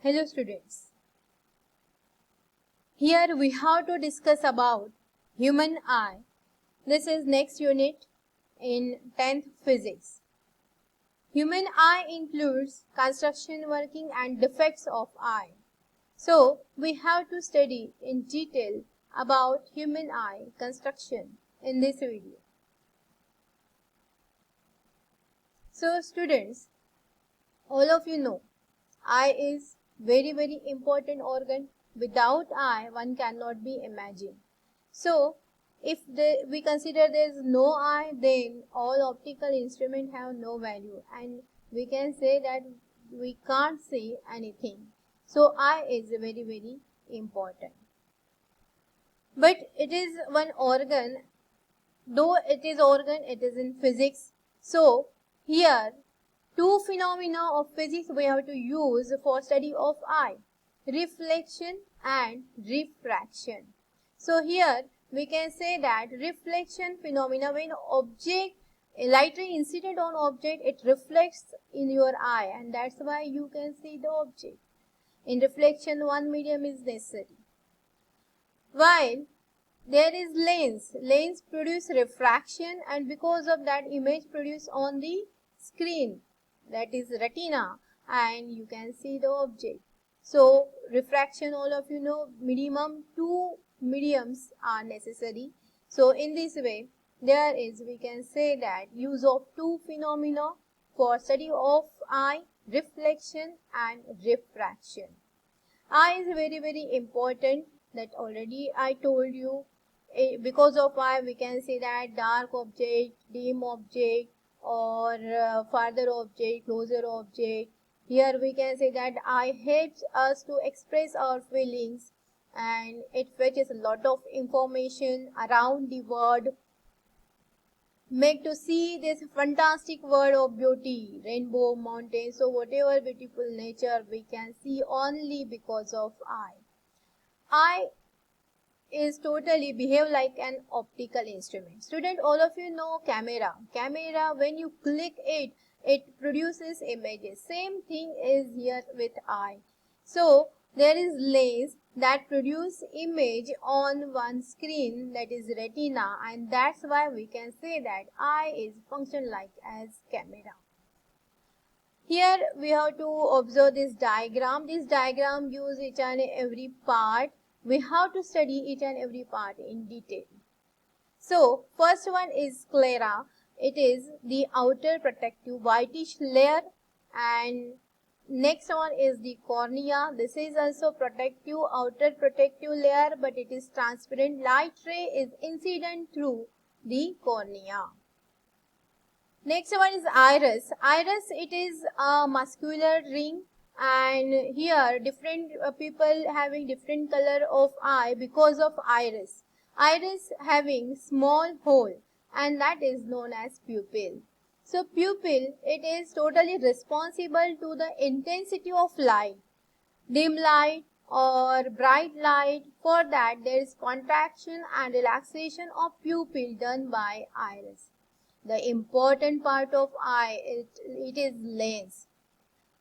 Hello students. Here we have to discuss about human eye. This is next unit in 10th physics. Human eye includes construction, working and defects of eye. So we have to study in detail about human eye construction in this video. So students, all of you know eye is very important organ. Without eye, one cannot be imagined. So, if we consider there is no eye, then all optical instruments have no value, and we can say that we can't see anything. So, eye is very important. But it is one organ. Though it is organ, it is in physics. So, here two phenomena of physics we have to use for study of eye: reflection and refraction. So here we can say that reflection phenomena, when object, light ray incident on object, it reflects in your eye, and that's why you can see the object. In reflection, one medium is necessary. While there is lens produce refraction, and because of that image produced on the screen, that is retina, and you can see the object. So refraction, all of you know, minimum two mediums are necessary. So in this way, there is, we can say that, use of two phenomena for study of eye: reflection and refraction. Eye is very important, that already I told you. Because of eye, we can say that dark object, dim object, or farther object, closer object. Here we can say that eye helps us to express our feelings, and it fetches a lot of information around the world, make to see this fantastic world of beauty, rainbow, mountains. So whatever beautiful nature we can see only because of eye. Eye is totally behave like an optical instrument. Student, all of you know camera. Camera, when you click it, it produces images. Same thing is here with eye. So there is lens that produce image on one screen, that is retina, and that's why we can say that eye is function like as camera. Here we have to observe this diagram. This diagram gives each and every part. We have to study each and every part in detail. So first one is sclera. It is the outer protective whitish layer, and next one is the cornea. This is also protective, outer protective layer, but it is transparent. Light ray is incident through the cornea. Next one is iris. Iris, it is a muscular ring, and here different people having different color of eye because of iris. Iris having small hole, and that is known as pupil. So pupil, it is totally responsible to the intensity of light, dim light or bright light. For that, there is contraction and relaxation of pupil done by iris. The important part of eye, it is lens.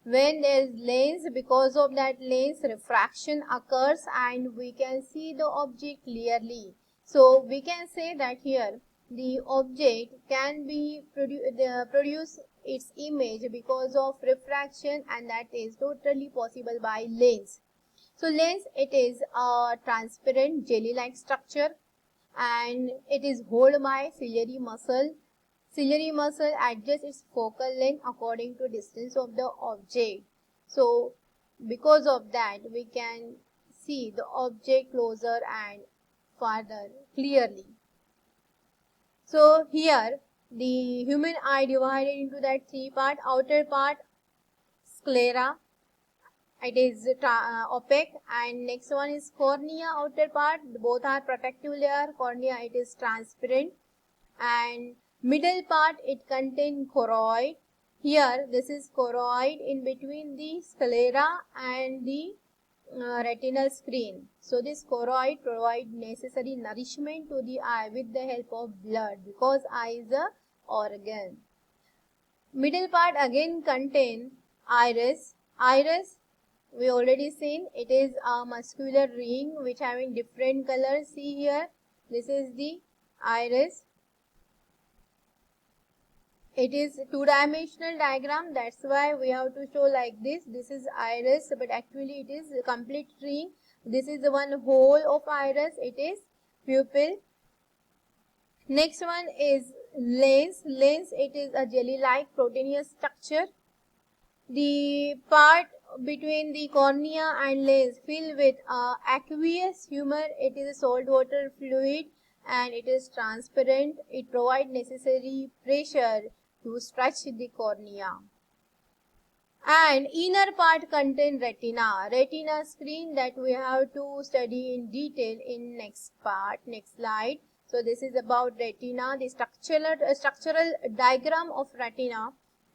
When there is lens, because of that lens, refraction occurs and we can see the object clearly. So we can say that here the object can be produce its image because of refraction, and that is totally possible by lens. So lens, it is a transparent jelly-like structure, and it is held by ciliary muscle. Ciliary muscle adjusts its focal length according to distance of the object. So because of that, we can see the object closer and farther clearly. So here the human eye divided into that three part. Outer part, sclera, it is opaque, and next one is cornea, outer part. Both are protective layer. Cornea, it is transparent, and middle part, it contains choroid. Here this is choroid in between the sclera and the retinal screen. So this choroid provides necessary nourishment to the eye with the help of blood, because eye is a organ. Middle part again contain iris. Iris, we already seen. It is a muscular ring which having different colors. See here, this is the iris. It is two-dimensional diagram, that's why we have to show like this. This is iris, but actually it is a complete ring. This is the one whole of iris, it is pupil. Next one is lens. Lens, it is a jelly-like proteinous structure. The part between the cornea and lens filled with aqueous humor. It is a saltwater fluid and it is transparent. It provides necessary pressure to stretch the cornea. And inner part contain retina. Retina screen that we have to study in detail in next part, next slide. So this is about retina, the structural diagram of retina.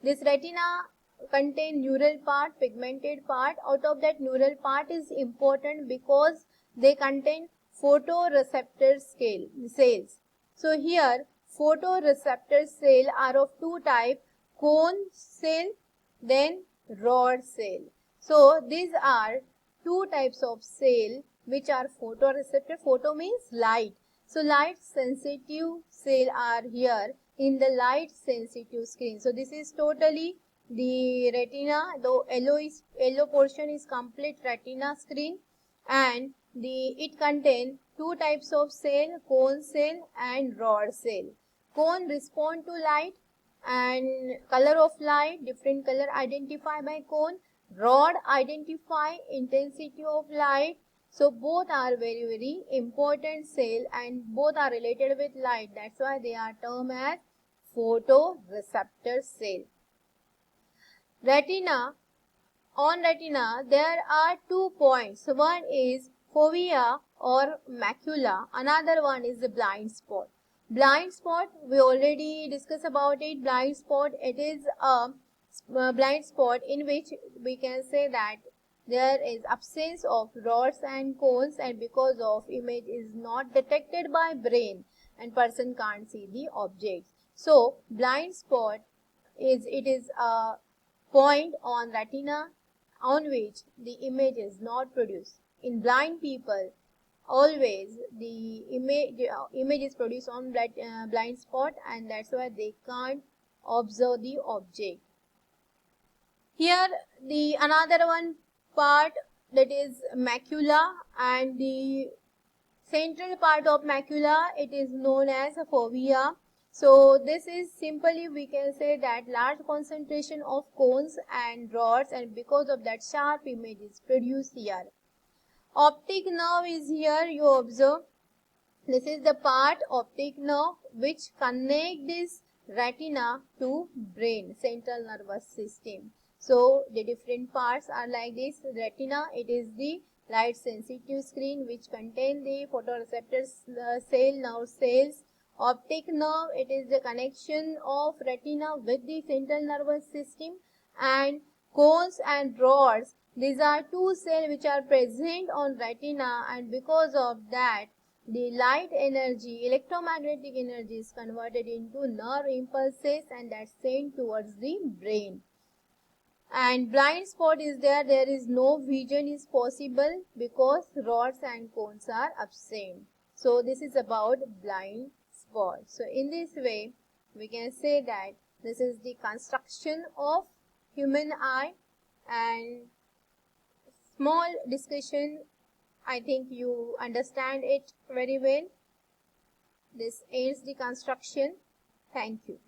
This retina contain neural part, pigmented part. Out of that, neural part is important because they contain photoreceptor cells. So here photoreceptor cells are of two types, cone cell, then rod cell. So these are two types of cell which are photoreceptor. Photo means light. So light sensitive cell are here in the light sensitive screen. So this is totally the retina. The yellow portion is complete retina screen, and it contains two types of cell, cone cell and rod cell. Cone respond to light and color of light, different color identified by cone. Rod identify intensity of light. So both are very important cell and both are related with light. That's why they are termed as photoreceptor cell. Retina. On retina, there are 2 points. One is fovea or macula. Another one is the blind spot. Blind spot, we already discussed about it. Blind spot, it is a blind spot in which we can say that there is absence of rods and cones, and because of image is not detected by brain and person can't see the objects. So blind spot is a point on retina on which the image is not produced. In blind people, always the image is produced on blind spot, and that's why they can't observe the object. Here the another one part, that is macula, and the central part of macula, it is known as fovea. So this is simply, we can say that large concentration of cones and rods, and because of that sharp image is produced here. Optic nerve is here, you observe. This is the part, optic nerve, which connect this retina to brain, central nervous system. So the different parts are like this. Retina, it is the light sensitive screen which contain the photoreceptor cell, nerve cells. Optic nerve, it is the connection of retina with the central nervous system. And cones and rods, these are two cells which are present on retina, and because of that the light energy, electromagnetic energy, is converted into nerve impulses and that's sent towards the brain. And blind spot is there is no vision is possible because rods and cones are absent. So this is about blind spot. So in this way, we can say that this is the construction of human eye, and small discussion, I think you understand it very well. This ends the construction. Thank you.